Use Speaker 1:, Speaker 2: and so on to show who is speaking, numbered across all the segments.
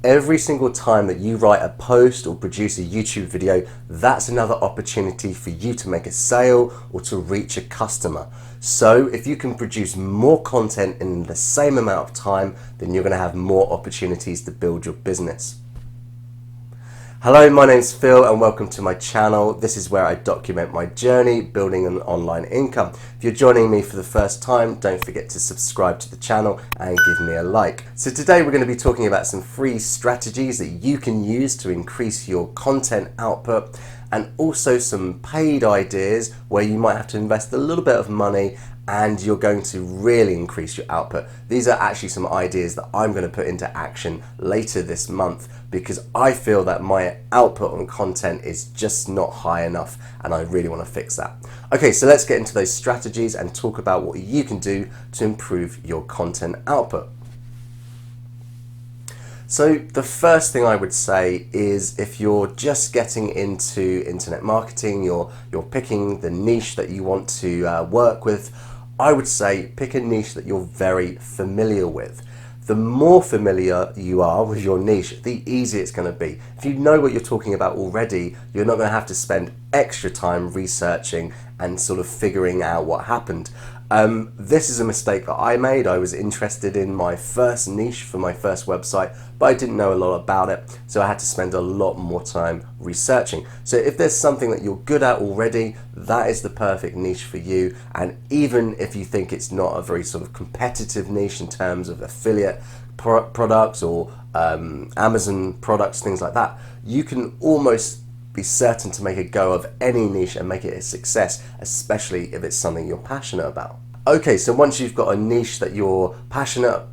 Speaker 1: Every single time that you write a post or produce a YouTube video, that's another opportunity for you to make a sale or to reach a customer. So if you can produce more content in the same amount of time, then you're going to have more opportunities to build your business. Hello, my name's Phil and welcome to my channel. This is where I document my journey building an online income. If you're joining me for the first time, don't forget to subscribe to the channel and give me a like. So today we're going to be talking about some free strategies that you can use to increase your content output, and also some paid ideas where you might have to invest a little bit of money and you're going to really increase your output. These are actually some ideas that I'm going to put into action later this month because I feel that my output on content is just not high enough and I really want to fix that. Okay, so let's get into those strategies and talk about what you can do to improve your content output. So the first thing I would say is if you're just getting into internet marketing, you're picking the niche that you want to work with, I would say pick a niche that you're very familiar with. The more familiar you are with your niche, the easier it's going to be. If you know what you're talking about already, you're not going to have to spend extra time researching and sort of figuring out what happened. This is a mistake that I made. I was interested in my first niche for my first website, but I didn't know a lot about it, so I had to spend a lot more time researching. So if there's something that you're good at already, that is the perfect niche for you. And even if you think it's not a very sort of competitive niche in terms of affiliate products or Amazon products, things like that, you can almost be certain to make a go of any niche and make it a success, especially if it's something you're passionate about. Okay, so once you've got a niche that you're passionate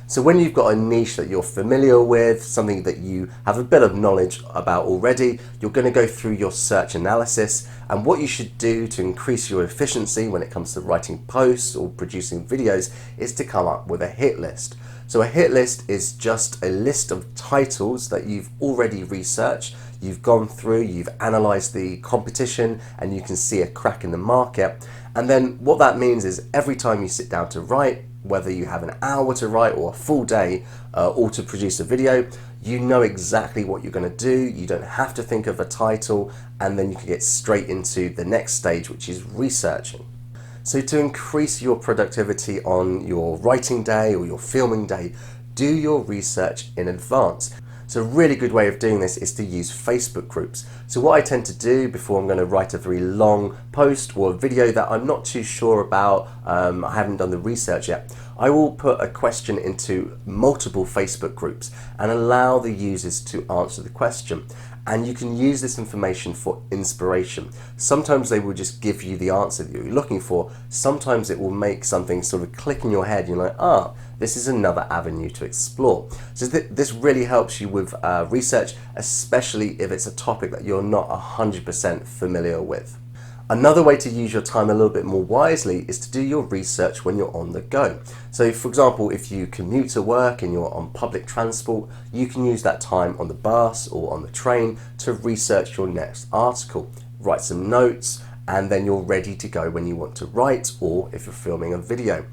Speaker 1: So when you've got a niche that you're familiar with, something that you have a bit of knowledge about already, you're going to go through your search analysis, and what you should do to increase your efficiency when it comes to writing posts or producing videos is to come up with a hit list. So a hit list is just a list of titles that you've already researched, you've gone through, you've analyzed the competition, and you can see a crack in the market. And then what that means is every time you sit down to write, whether you have an hour to write or a full day or to produce a video, you know exactly what you're going to do. You don't have to think of a title, and then you can get straight into the next stage, which is researching. So to increase your productivity on your writing day or your filming day, do your research in advance. So a really good way of doing this is to use Facebook groups. So what I tend to do before I'm going to write a very long post or a video that I'm not too sure about, I haven't done the research yet, I will put a question into multiple Facebook groups and allow the users to answer the question. And you can use this information for inspiration. Sometimes they will just give you the answer that you're looking for. Sometimes it will make something sort of click in your head. You're like, this is another avenue to explore. So this really helps you with research, especially if it's a topic that you're not 100% familiar with. Another way to use your time a little bit more wisely is to do your research when you're on the go. So for example, if you commute to work and you're on public transport, you can use that time on the bus or on the train to research your next article, write some notes, and then you're ready to go when you want to write or if you're filming a video.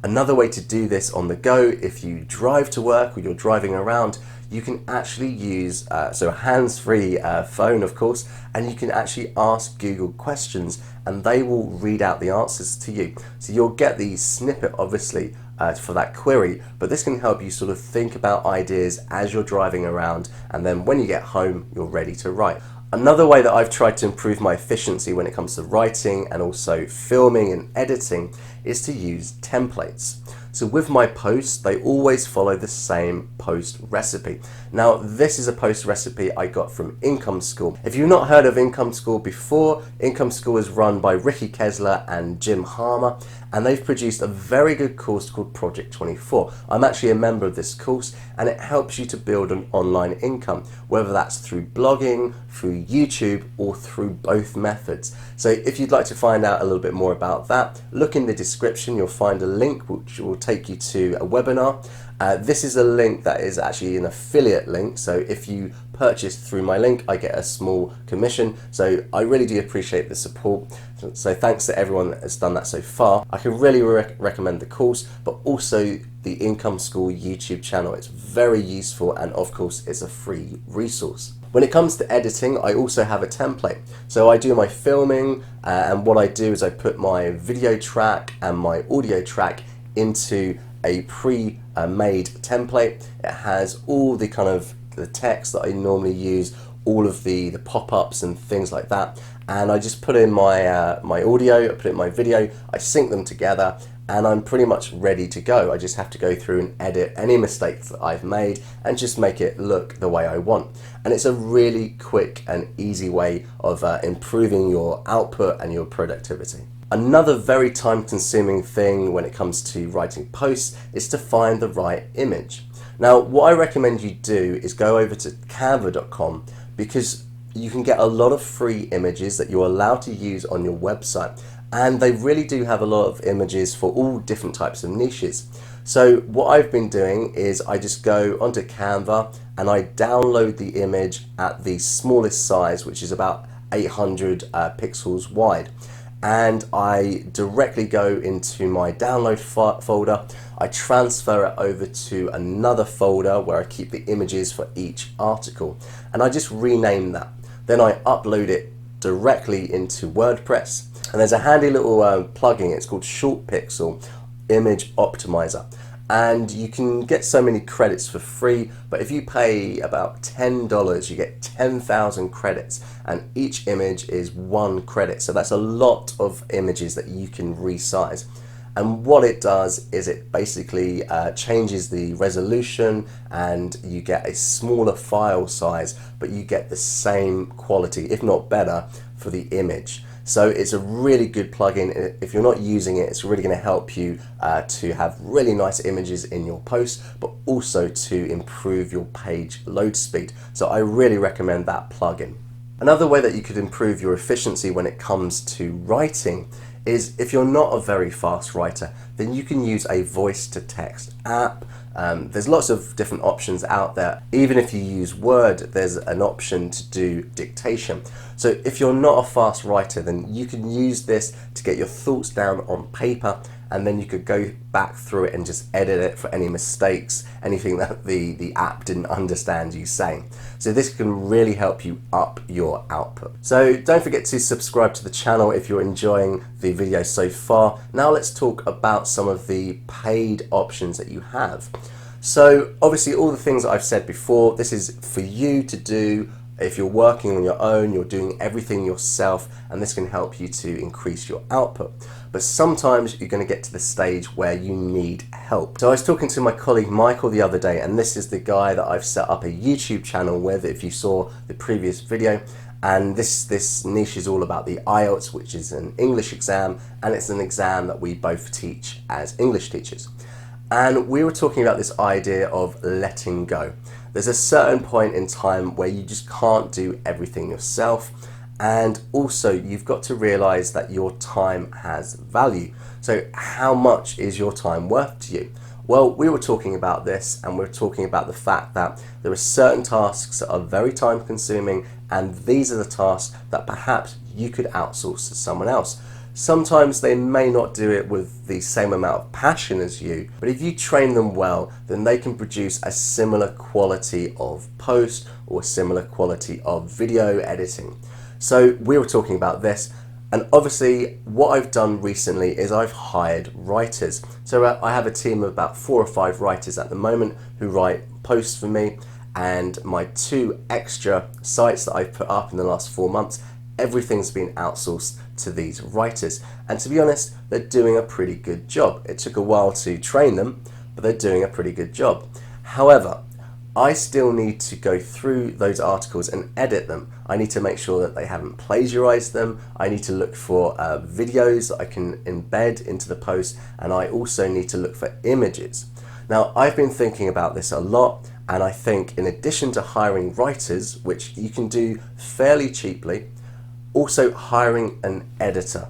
Speaker 1: Another way to do this on the go, if you drive to work or you're driving around, you can actually use a hands-free phone, of course, and you can actually ask Google questions and they will read out the answers to you. So you'll get the snippet, obviously, for that query, but this can help you sort of think about ideas as you're driving around, and then when you get home, you're ready to write. Another way that I've tried to improve my efficiency when it comes to writing and also filming and editing is to use templates. So with my posts, they always follow the same post recipe. Now, this is a post recipe I got from Income School. If you've not heard of Income School before, Income School is run by Ricky Kessler and Jim Harmer, and they've produced a very good course called Project 24. I'm actually a member of this course, and it helps you to build an online income, whether that's through blogging, through YouTube, or through both methods. So if you'd like to find out a little bit more about that, look in the description. You'll find a link which will take you to a webinar. This is a link that is actually an affiliate link, so if you purchase through my link, I get a small commission. So I really do appreciate the support. So thanks to everyone that has done that so far. I can really recommend the course, but also the Income School YouTube channel. It's very useful, and of course it's a free resource. When it comes to editing, I also have a template. So I do my filming, and what I do is I put my video track and my audio track into a pre-made template. It has all the kind of the text that I normally use, all of the pop-ups and things like that, and I just put in my my audio, I put in my video, I sync them together, and I'm pretty much ready to go. I just have to go through and edit any mistakes that I've made and just make it look the way I want. And it's a really quick and easy way of improving your output and your productivity. Another very time-consuming thing when it comes to writing posts is to find the right image. Now, what I recommend you do is go over to canva.com, because you can get a lot of free images that you're allowed to use on your website, and they really do have a lot of images for all different types of niches. So what I've been doing is I just go onto Canva and I download the image at the smallest size, which is about 800 pixels wide. And I directly go into my download folder, I transfer it over to another folder where I keep the images for each article, and I just rename that. Then I upload it directly into WordPress, and there's a handy little plugin, it's called Short Pixel Image Optimizer. And you can get so many credits for free, but if you pay about $10, you get 10,000 credits, and each image is 1 credit. So that's a lot of images that you can resize. And what it does is it basically changes the resolution, and you get a smaller file size, but you get the same quality, if not better, for the image. So it's a really good plugin. If you're not using it, it's really going to help you to have really nice images in your post, but also to improve your page load speed. So I really recommend that plugin. Another way that you could improve your efficiency when it comes to writing is, if you're not a very fast writer, then you can use a voice to text app. There's lots of different options out there. Even if you use Word, there's an option to do dictation. So if you're not a fast writer, then you can use this to get your thoughts down on paper, and then you could go back through it and just edit it for any mistakes, anything that the app didn't understand you saying. So this can really help you up your output. So don't forget to subscribe to the channel if you're enjoying the video so far. Now let's talk about some of the paid options that you have. So obviously all the things that I've said before, this is for you to do. If you're working on your own, you're doing everything yourself, and this can help you to increase your output. But sometimes you're going to get to the stage where you need help. So I was talking to my colleague Michael the other day, and this is the guy that I've set up a YouTube channel with, if you saw the previous video. And this niche is all about the IELTS, which is an English exam, and it's an exam that we both teach as English teachers. And we were talking about this idea of letting go. There's a certain point in time where you just can't do everything yourself, and also you've got to realize that your time has value. So how much is your time worth to you? Well, we were talking about this, and we're talking about the fact that there are certain tasks that are very time consuming, and these are the tasks that perhaps you could outsource to someone else. Sometimes they may not do it with the same amount of passion as you, but if you train them well, then they can produce a similar quality of post or a similar quality of video editing. So we were talking about this, and obviously what I've done recently is I've hired writers. So I have a team of about 4 or 5 writers at the moment who write posts for me, and my 2 extra sites that I've put up in the last 4 months, everything's been outsourced to these writers, and to be honest, they're doing a pretty good job. It took a while to train them, but they're doing a pretty good job. However, I still need to go through those articles and edit them. I need to make sure that they haven't plagiarized them. I need to look for videos that I can embed into the post, and I also need to look for images. Now, I've been thinking about this a lot, and I think in addition to hiring writers, which you can do fairly cheaply, also hiring an editor.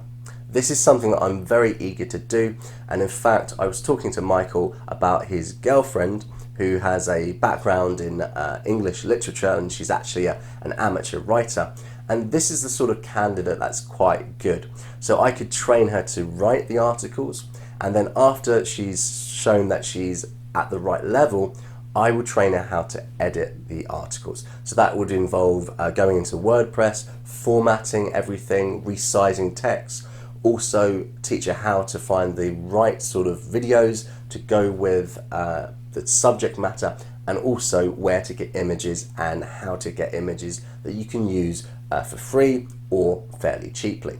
Speaker 1: This is something that I'm very eager to do, and in fact I was talking to Michael about his girlfriend who has a background in English literature, and she's actually an amateur writer, and this is the sort of candidate that's quite good. So I could train her to write the articles, and then after she's shown that she's at the right level, I would train her how to edit the articles. So that would involve going into WordPress, formatting everything, resizing text, also teach her how to find the right sort of videos to go with the subject matter, and also where to get images and how to get images that you can use for free or fairly cheaply.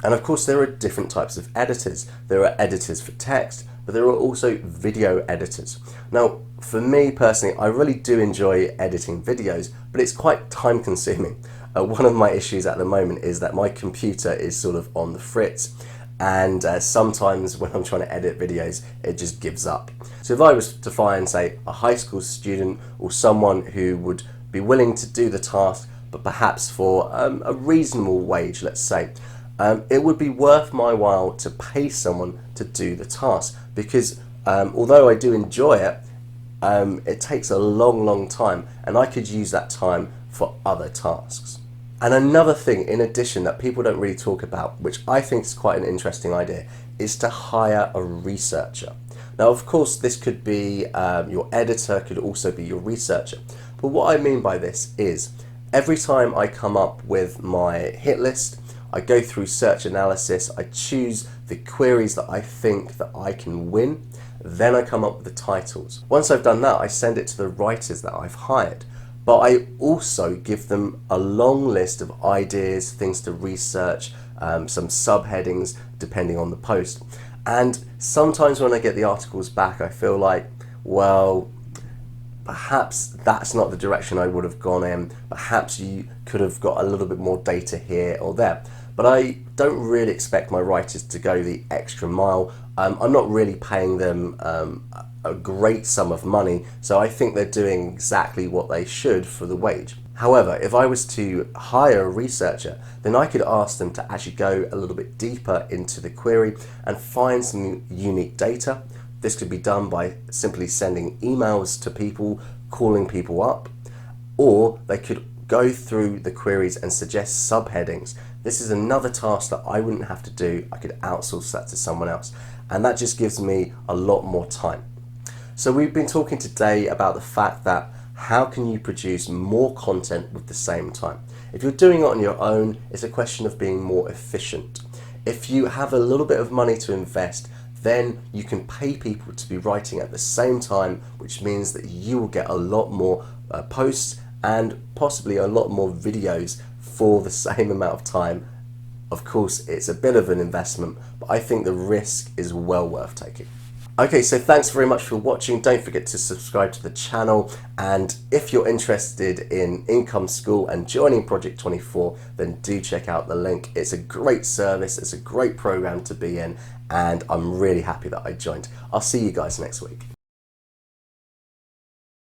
Speaker 1: And of course there are different types of editors. There are editors for text, but there are also video editors. Now, for me personally, I really do enjoy editing videos, but it's quite time consuming. One of my issues at the moment is that my computer is sort of on the fritz, and sometimes when I'm trying to edit videos, it just gives up. So if I was to find, say, a high school student or someone who would be willing to do the task, but perhaps for a reasonable wage, let's say, it would be worth my while to pay someone to do the task, because although I do enjoy it, it takes a long time, and I could use that time for other tasks. And another thing in addition that people don't really talk about, which I think is quite an interesting idea, is to hire a researcher. Now of course this could be your editor, could also be your researcher, but what I mean by this is every time I come up with my hit list, I go through search analysis, I choose the queries that I think that I can win, then I come up with the titles. Once I've done that, I send it to the writers that I've hired, but I also give them a long list of ideas, things to research, some subheadings depending on the post. And sometimes when I get the articles back, I feel like, well, perhaps that's not the direction I would have gone in. Perhaps you could have got a little bit more data here or there. But I don't really expect my writers to go the extra mile. I'm not really paying them a great sum of money, so I think they're doing exactly what they should for the wage. However, if I was to hire a researcher, then I could ask them to actually go a little bit deeper into the query and find some unique data. This could be done by simply sending emails to people, calling people up, or they could go through the queries and suggest subheadings. This is another task that I wouldn't have to do. I could outsource that to someone else, and that just gives me a lot more time. So we've been talking today about the fact that how can you produce more content with the same time? If you're doing it on your own, it's a question of being more efficient. If you have a little bit of money to invest, then you can pay people to be writing at the same time, which means that you will get a lot more posts and possibly a lot more videos for the same amount of time. Of course, it's a bit of an investment, but I think the risk is well worth taking. Okay, so thanks very much for watching. Don't forget to subscribe to the channel, and if you're interested in Income School and joining Project 24, then do check out the link. It's a great service, it's a great program to be in, and I'm really happy that I joined. I'll see you guys next week.